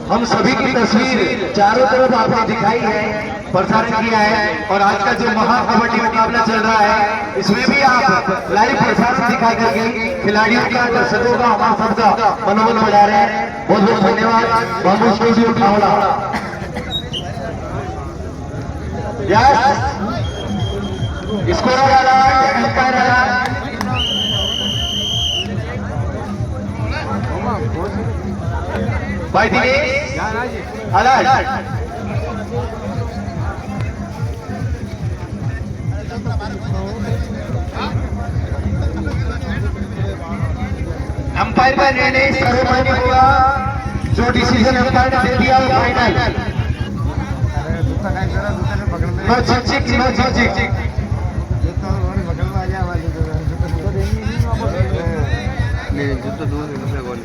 हम सभी की तस्वीर चारों तरफ आपने दिखाई है, प्रसारण किया है। और आज का जो महाकबड्डी मुकाबला चल रहा है, इसमें भी आप लाइव प्रसारण दिखा करके खिलाड़ियों का, दर्शकों का, हमारा सबका मनोबल बढ़ा रहे हैं। बहुत बहुत धन्यवाद। बाबू स्टूडियो खावड़ा। स्कोर वाला एम्पायर वाला भाई अलर्ट। अंपायर का निर्णय सर्वमान्य होगा। जो डिसीजन अंपायर ने दे दिया वो फाइनल। नो चिक नो चिक। जुत्तो दूर गोल